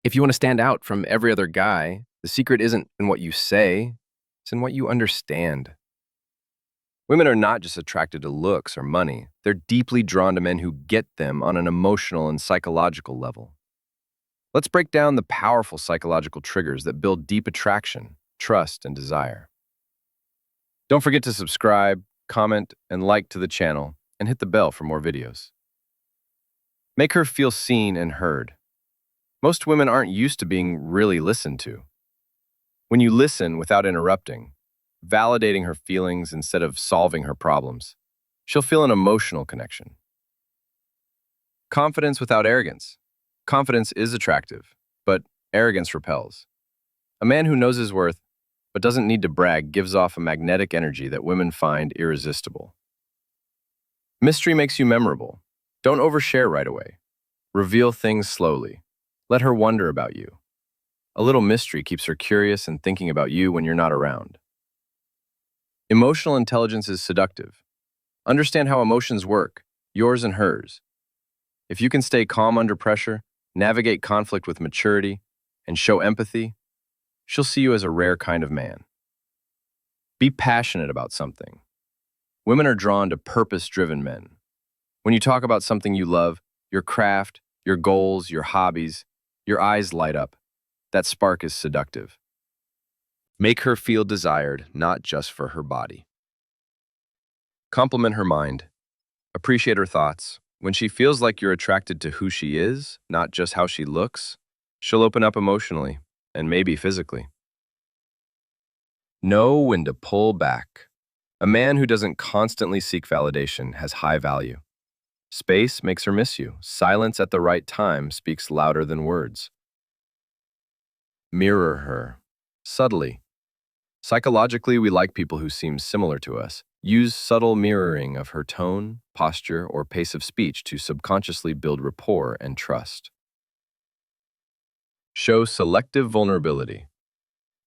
If you want to stand out from every other guy, the secret isn't in what you say, it's in what you understand. Women are not just attracted to looks or money, they're deeply drawn to men who get them on an emotional and psychological level. Let's break down the powerful psychological triggers that build deep attraction, trust, and desire. Don't forget to subscribe, comment, and like to the channel, and hit the bell for more videos. Make her feel seen and heard. Most women aren't used to being really listened to. When you listen without interrupting, validating her feelings instead of solving her problems, she'll feel an emotional connection. Confidence without arrogance. Confidence is attractive, but arrogance repels. A man who knows his worth but doesn't need to brag gives off a magnetic energy that women find irresistible. Mystery makes you memorable. Don't overshare right away. Reveal things slowly. Let her wonder about you. A little mystery keeps her curious and thinking about you when you're not around. Emotional intelligence is seductive. Understand how emotions work, yours and hers. If you can stay calm under pressure, navigate conflict with maturity, and show empathy, she'll see you as a rare kind of man. Be passionate about something. Women are drawn to purpose-driven men. When you talk about something you love, your craft, your goals, your hobbies, your eyes light up. That spark is seductive. Make her feel desired, not just for her body. Compliment her mind. Appreciate her thoughts. When she feels like you're attracted to who she is, not just how she looks, she'll open up emotionally, and maybe physically. Know when to pull back. A man who doesn't constantly seek validation has high value. Space makes her miss you. Silence at the right time speaks louder than words. Mirror her. Subtly. Psychologically, we like people who seem similar to us. Use subtle mirroring of her tone, posture, or pace of speech to subconsciously build rapport and trust. Show selective vulnerability.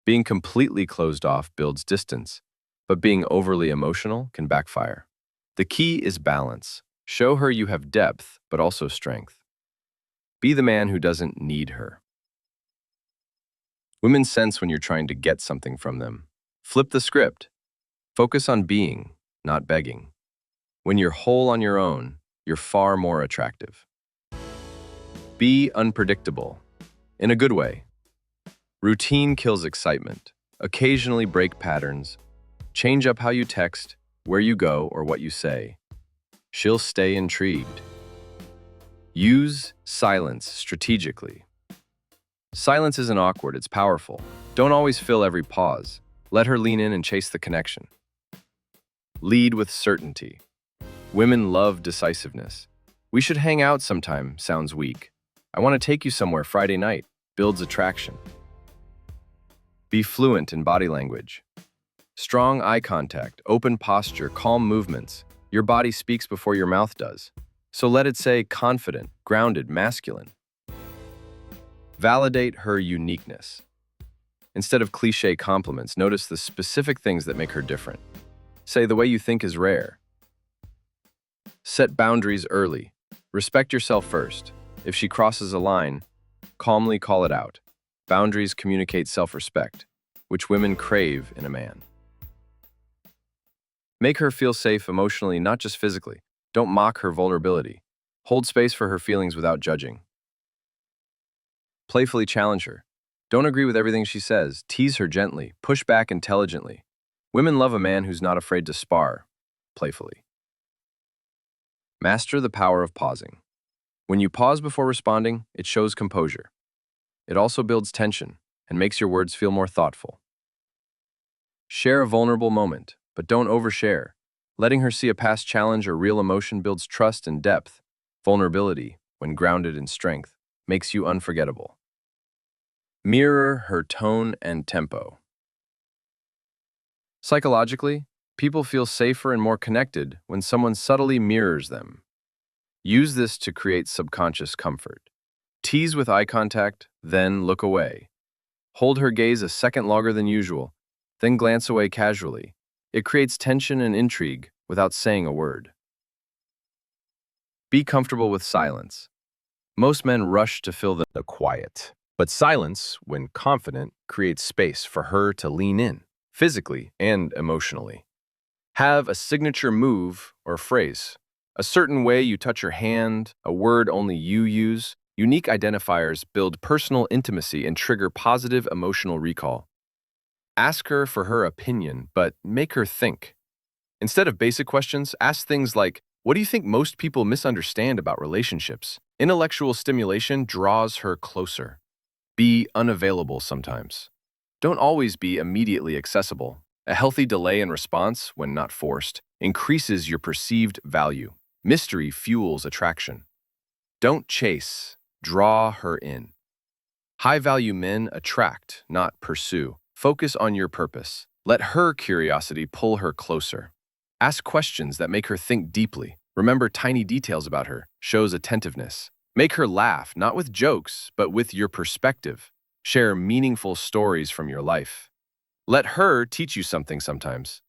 Being completely closed off builds distance, but being overly emotional can backfire. The key is balance. Show her you have depth, but also strength. Be the man who doesn't need her. Women sense when you're trying to get something from them. Flip the script. Focus on being, not begging. When you're whole on your own, you're far more attractive. Be unpredictable. In a good way. Routine kills excitement. Occasionally break patterns. Change up how you text, where you go, or what you say. She'll stay intrigued. Use silence strategically. Silence isn't awkward, it's powerful. Don't always fill every pause. Let her lean in and chase the connection. Lead with certainty. Women love decisiveness. We should hang out sometime sounds weak. I want to take you somewhere Friday night builds attraction. Be fluent in body language. Strong eye contact, open posture, calm movements. Your body speaks before your mouth does. So let it say confident, grounded, masculine. Validate her uniqueness. Instead of cliché compliments, notice the specific things that make her different. Say the way you think is rare. Set boundaries early. Respect yourself first. If she crosses a line, calmly call it out. Boundaries communicate self-respect, which women crave in a man. Make her feel safe emotionally, not just physically. Don't mock her vulnerability. Hold space for her feelings without judging. Playfully challenge her. Don't agree with everything she says. Tease her gently. Push back intelligently. Women love a man who's not afraid to spar, playfully. Master the power of pausing. When you pause before responding, it shows composure. It also builds tension and makes your words feel more thoughtful. Share a vulnerable moment, but don't overshare. Letting her see a past challenge or real emotion builds trust and depth. Vulnerability, when grounded in strength, makes you unforgettable. Mirror her tone and tempo. Psychologically, people feel safer and more connected when someone subtly mirrors them. Use this to create subconscious comfort. Tease with eye contact, then look away. Hold her gaze a second longer than usual, then glance away casually. It creates tension and intrigue without saying a word. Be comfortable with silence. Most men rush to fill the quiet. But silence, when confident, creates space for her to lean in, physically and emotionally. Have a signature move or phrase, a certain way you touch your hand, a word only you use. Unique identifiers build personal intimacy and trigger positive emotional recall. Ask her for her opinion, but make her think. Instead of basic questions, ask things like, what do you think most people misunderstand about relationships? Intellectual stimulation draws her closer. Be unavailable sometimes. Don't always be immediately accessible. A healthy delay in response, when not forced, increases your perceived value. Mystery fuels attraction. Don't chase, draw her in. High-value men attract, not pursue. Focus on your purpose. Let her curiosity pull her closer. Ask questions that make her think deeply. Remember tiny details about her. Shows attentiveness. Make her laugh, not with jokes, but with your perspective. Share meaningful stories from your life. Let her teach you something sometimes.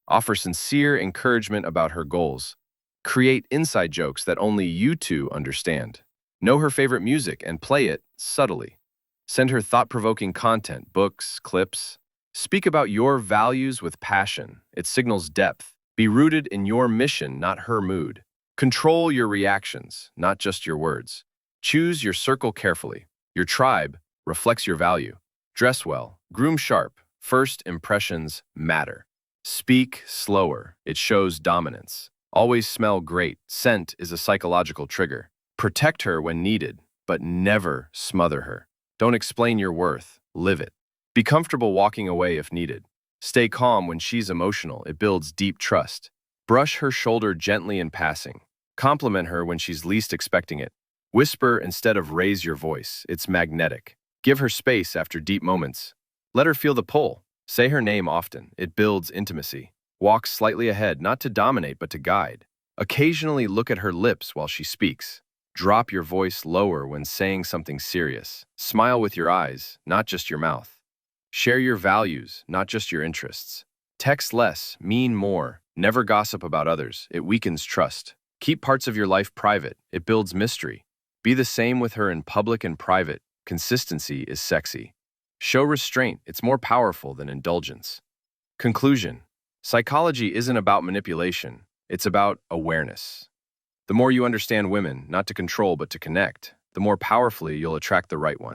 Offer sincere encouragement about her goals. Create inside jokes that only you two understand. Know her favorite music and play it subtly. Send her thought-provoking content, books, clips. Speak about your values with passion. It signals depth. Be rooted in your mission, not her mood. Control your reactions, not just your words. Choose your circle carefully. Your tribe reflects your value. Dress well. Groom sharp. First impressions matter. Speak slower. It shows dominance. Always smell great. Scent is a psychological trigger. Protect her when needed, but never smother her. Don't explain your worth. Live it. Be comfortable walking away if needed. Stay calm when she's emotional. It builds deep trust. Brush her shoulder gently in passing. Compliment her when she's least expecting it. Whisper instead of raise your voice. It's magnetic. Give her space after deep moments. Let her feel the pull. Say her name often. It builds intimacy. Walk slightly ahead, not to dominate, but to guide. Occasionally look at her lips while she speaks. Drop your voice lower when saying something serious. Smile with your eyes, not just your mouth. Share your values, not just your interests. Text less, mean more. Never gossip about others. It weakens trust. Keep parts of your life private. It builds mystery. Be the same with her in public and private. Consistency is sexy. Show restraint. It's more powerful than indulgence. Conclusion. Psychology isn't about manipulation. It's about awareness. The more you understand women, not to control but to connect, the more powerfully you'll attract the right one.